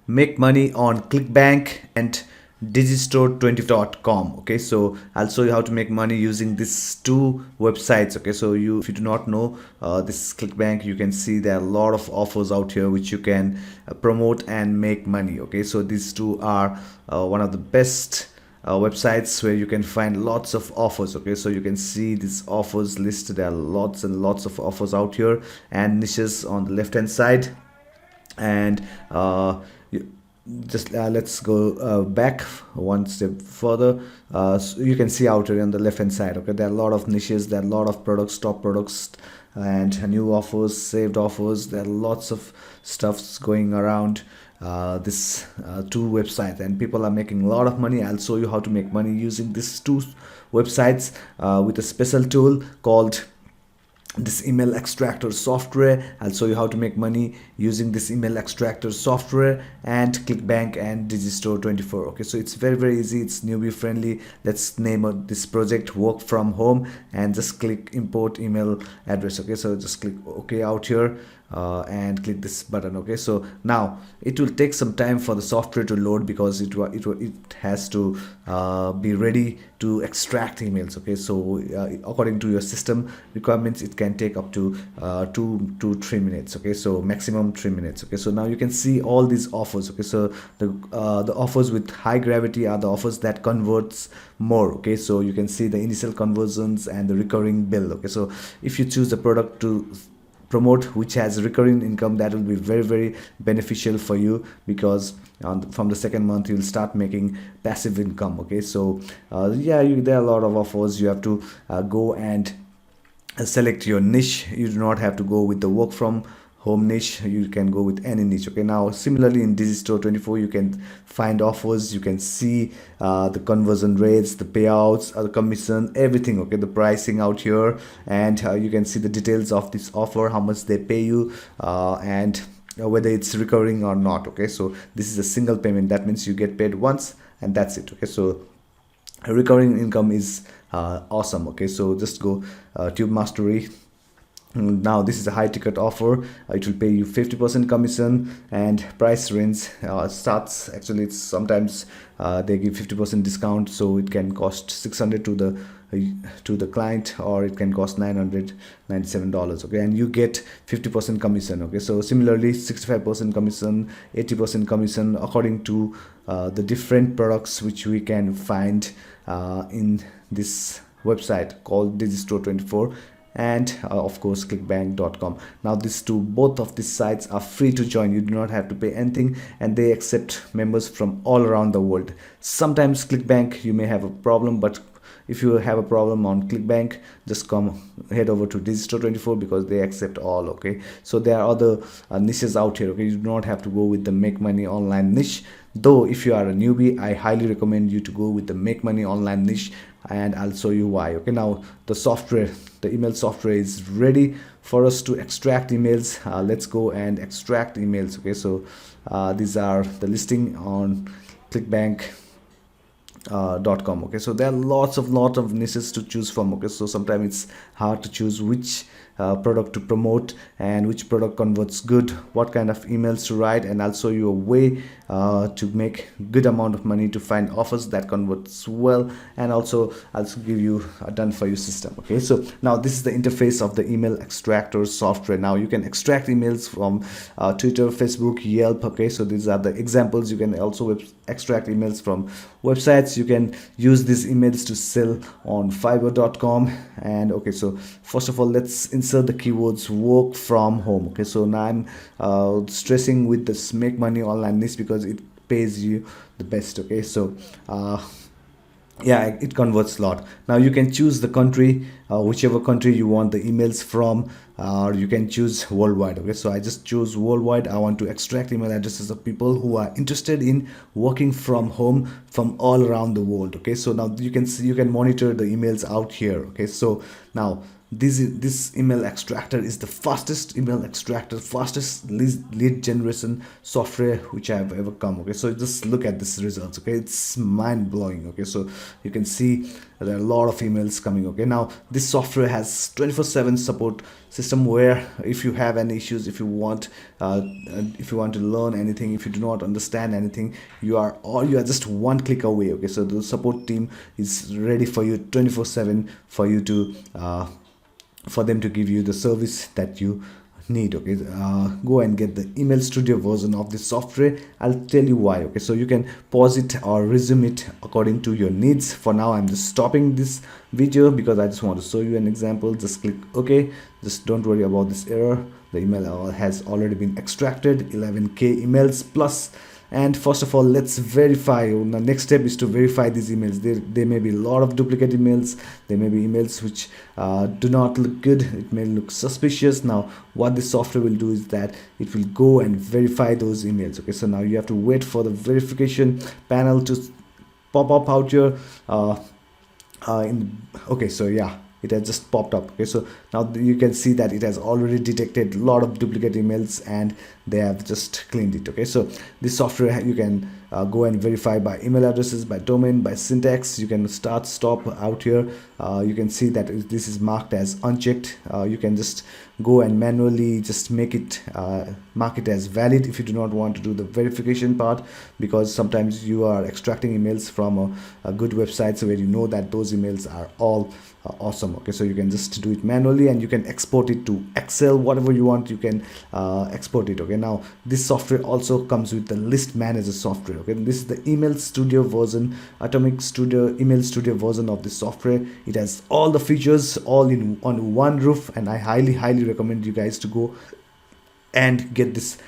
make money on Clickbank and Digistore24.com. Okay, so I'll show you how to make money using these two websites. Okay, so if you do not know this Clickbank, you can see there are a lot of offers out here which you can promote and make money. Okay, so these two are one of the best websites where you can find lots of offers. Okay, so you can see these offers listed. There are lots and lots of offers out here and niches on the left hand side. And you, just let's go back one step further. So you can see out here on the left hand side. Okay, there are a lot of niches, there are a lot of products, top products, and new offers, saved offers. There are lots of stuffs going around this two websites, and people are making a lot of money. I'll show you how to make money using these two websites with a special tool called this email extractor software. I'll show you how to make money using this email extractor software and Clickbank and Digistore24. Okay, so it's very easy, it's newbie friendly. Let's name this project work from home and just click import email address. Okay, so just click OK out here and click this button. Okay, so now it will take some time for the software to load because it has to be ready to extract emails. Okay, so according to your system requirements, it can take up to 2 to 3 minutes. Okay, so maximum 3 minutes. Okay, so now you can see all these offers. Okay, so the offers with high gravity are the offers that converts more. Okay, so you can see the initial conversions and the recurring bill. Okay, so if you choose the product to promote which has recurring income, that will be very beneficial for you, because from the second month you'll start making passive income. Okay, so yeah, there are a lot of offers. You have to go and select your niche. You do not have to go with the work from home niche, you can go with any niche. Okay, now similarly in Digistore24 you can find offers, you can see the conversion rates, the payouts, the commission, everything. Okay, the pricing out here, and you can see the details of this offer, how much they pay you, and whether it's recurring or not. Okay, so this is a single payment, that means you get paid once and that's it. Okay, so recurring income is awesome. Okay, so just go Tube Mastery. Now this is a high ticket offer. It will pay you 50% commission, and price range starts, actually it's sometimes they give 50% discount, so it can cost 600 to the client, or it can cost $997. Okay, and you get 50% commission. Okay, so similarly 65% commission, 80% commission, according to the different products which we can find in this website called Digistore24, and of course clickbank.com. now both of these sites are free to join. You do not have to pay anything, and they accept members from all around the world. Sometimes Clickbank you may have a problem, but if you have a problem on Clickbank, just head over to Digistore24, because they accept all. Okay, so there are other niches out here. Okay, you do not have to go with the make money online niche, though if you are a newbie I highly recommend you to go with the make money online niche, and I'll show you why. Okay, now the email software is ready for us to extract emails. Let's go and extract emails. Okay, so these are the listing on Clickbank .com. Okay, so there are lot of niches to choose from. Okay, so sometimes it's hard to choose which product to promote and which product converts good, what kind of emails to write, and I'll show you a way to make good amount of money, to find offers that converts well, and also I'll give you a done for you system. Okay, so now this is the interface of the email extractor software. Now you can extract emails from Twitter, Facebook, Yelp. Okay, so these are the examples. You can also extract emails from websites. You can use these emails to sell on fiverr.com. and okay, so first of all let's insert the keywords work from home. Okay, so now I'm stressing with this make money online niche because it pays you the best. Okay, so yeah, it converts a lot. Now you can choose the country, whichever country you want the emails from, or you can choose worldwide. Okay, so I just choose worldwide. I want to extract email addresses of people who are interested in working from home from all around the world. Okay, so now you can see, you can monitor the emails out here. Okay, so now this email extractor is the fastest email extractor, fastest lead generation software which I have ever come. Okay, so just look at this results. Okay, it's mind blowing. Okay, so you can see there are a lot of emails coming. Okay, now this software has 24/7 support system, where if you have any issues, if you want to learn anything, if you do not understand anything, you are just one click away. Okay, so the support team is ready for you 24/7 for you to for them to give you the service that you need. Okay, go and get the email studio version of this software. I'll tell you why. Okay, so you can pause it or resume it according to your needs. For now, I'm just stopping this video because I just want to show you an example. Just click OK. Just don't worry about this error. The email has already been extracted, 11k emails plus. And first of all, let's verify. The next step is to verify these emails. There may be a lot of duplicate emails. There may be emails which do not look good. It may look suspicious. Now what this software will do is that it will go and verify those emails. Okay, so now you have to wait for the verification panel to pop up out here. Okay, so yeah, it has just popped up. Okay, so now you can see that it has already detected a lot of duplicate emails and they have just cleaned it. Okay, so this software you can go and verify by email addresses, by domain, by syntax. You can start, stop out here. You can see that this is marked as unchecked. You can just go and manually just make it mark it as valid if you do not want to do the verification part, because sometimes you are extracting emails from a good websites where you know that those emails are all awesome. Okay, so you can just do it manually and you can export it to Excel, whatever you want, you can export it. Okay, now this software also comes with the list manager software. Okay, this is the email studio version, atomic studio email studio version of this software. It has all the features all in on one roof, and I highly recommend you guys to go and get this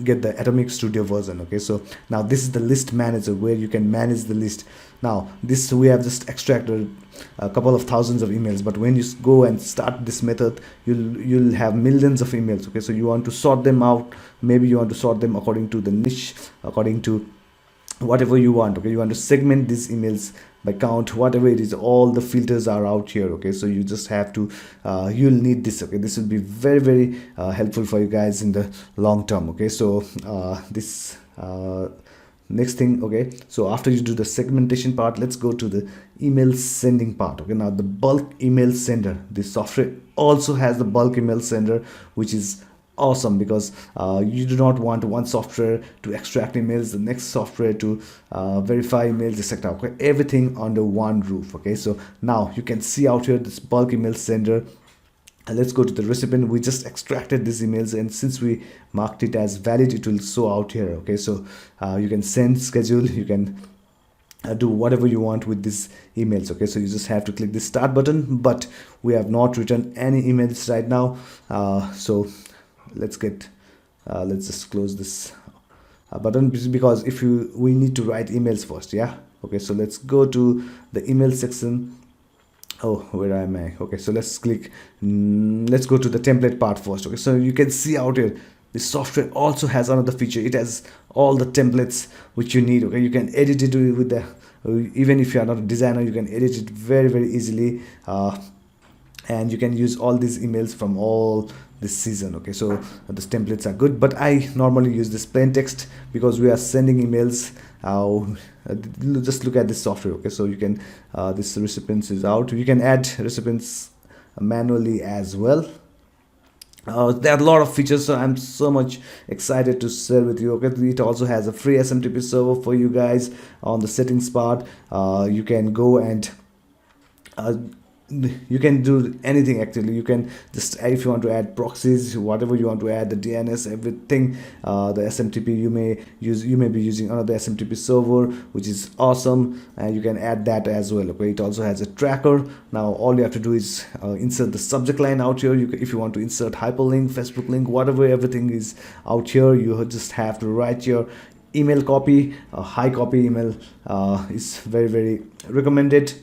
get the atomic studio version. Okay, so now this is the list manager where you can manage the list. Now this, we have just extracted a couple of thousands of emails, but when you go and start this method, you'll have millions of emails. Okay, so you want to sort them out. Maybe you want to sort them according to the niche, according to whatever you want. Okay, you want to segment these emails by count, whatever it is, all the filters are out here. Okay, so you just have to you'll need this. Okay, this will be very helpful for you guys in the long term. Okay, so this next thing. Okay, so after you do the segmentation part, let's go to the email sending part. Okay, now the bulk email sender, this software also has the bulk email sender, which is awesome, because you do not want one software to extract emails, the next software to verify emails, etc. Okay, everything under one roof. Okay, so now you can see out here this bulk email sender. Let's go to the recipient. We just extracted these emails, and since we marked it as valid, it will show out here. Okay, so you can send, schedule, you can do whatever you want with these emails. Okay, so you just have to click the start button, but we have not written any emails right now. So let's just close this button, because we need to write emails first. Yeah, okay, so let's go to the email section. Oh, where am I? Okay, so let's go to the template part first. Okay, so you can see out here this software also has another feature. It has all the templates which you need. Okay, you can edit it with the even if you are not a designer, you can edit it very easily, and you can use all these emails from all this season. Okay, so these templates are good, but I normally use this plain text because we are sending emails. Just look at this software. Okay, so you can this recipients is out. You can add recipients manually as well. There are a lot of features, so I'm so much excited to share with you. Okay, it also has a free SMTP server for you guys. On the settings part, you can go and you can do anything. Actually, you can just, if you want to add proxies, whatever you want to add, the DNS, everything, the SMTP, you may be using another SMTP server, which is awesome, and you can add that as well. Okay, it also has a tracker. Now all you have to do is insert the subject line out here. If you want to insert hyperlink, Facebook link, whatever, everything is out here. You just have to write your email copy. High copy email is very recommended.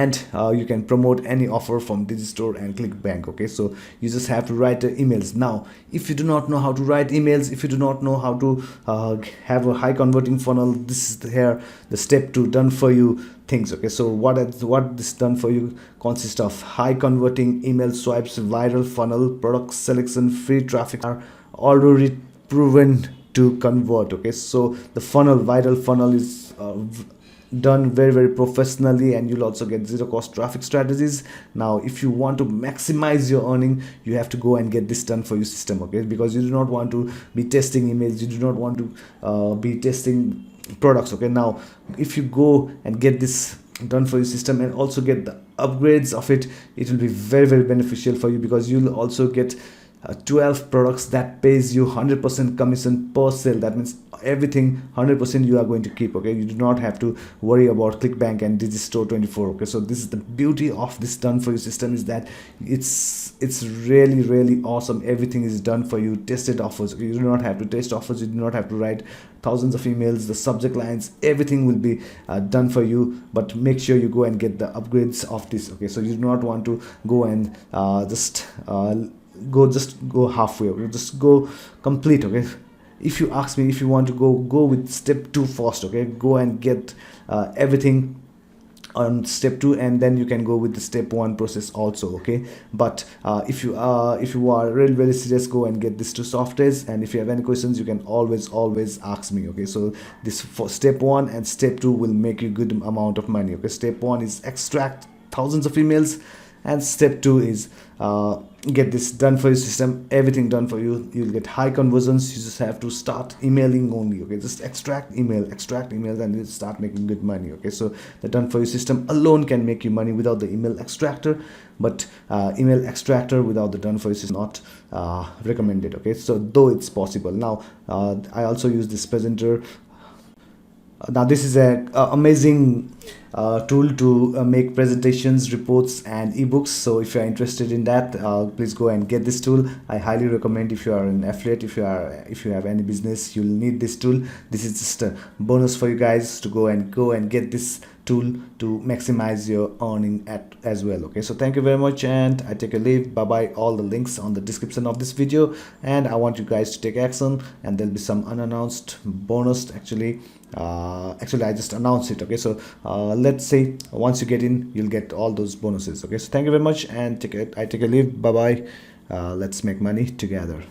and you can promote any offer from Digistore and Clickbank. Okay, so you just have to write emails. Now if you do not know how to write emails, if you do not know how to have a high converting funnel, this is here the step 2 done for you things. Okay, so what this done for you consists of high converting email swipes, viral funnel, product selection, free traffic are already proven to convert. Okay, so the funnel, viral funnel is done very professionally, and you'll also get zero cost traffic strategies. Now if you want to maximize your earning, you have to go and get this done for you system. Okay, because you do not want to be testing emails, you do not want to be testing products. Okay, now if you go and get this done for you system and also get the upgrades of it, it will be very beneficial for you, because you'll also get 12 products that pays you 100% commission per sale. That means everything 100% you are going to keep. Okay, you do not have to worry about Clickbank and Digistore24. Okay, so this is the beauty of this done for you system, is that it's really awesome. Everything is done for you, tested offers. Okay, you do not have to test offers, you do not have to write thousands of emails, the subject lines, everything will be done for you. But make sure you go and get the upgrades of this. Okay, so you do not want to go and just go halfway. Okay, just go complete. Okay, if you ask me, if you want to go with step 2 first. Okay, go and get everything on step 2, and then you can go with the step 1 process also. Okay, but if you are really serious, go and get these 2 softwares, and if you have any questions, you can always ask me. Okay, so this for step 1 and step 2 will make you good amount of money. Okay, step 1 is extract thousands of emails, and step 2 is get this done for you system, everything done for you. You'll get high conversions. You just have to start emailing only. Okay, just extract emails, and you'll start making good money. Okay, so the done for you system alone can make you money without the email extractor, but email extractor without the done for you system is not recommended. Okay, so though it's possible. Now I also use this presenter. Now this is a amazing tool to make presentations, reports, and ebooks. So if you are interested in that, please go and get this tool. I highly recommend. If you are an affiliate, if you have any business, you'll need this tool. This is just a bonus for you guys to go and get this tool to maximize your earning as well. Okay, so thank you very much, and I take a leave. Bye bye. All the links on the description of this video, and I want you guys to take action, and there'll be some unannounced bonus. Actually I just announced it. Okay, so let's say once you get in, you'll get all those bonuses. Okay, so thank you very much, and I take a leave. Bye bye. Let's make money together.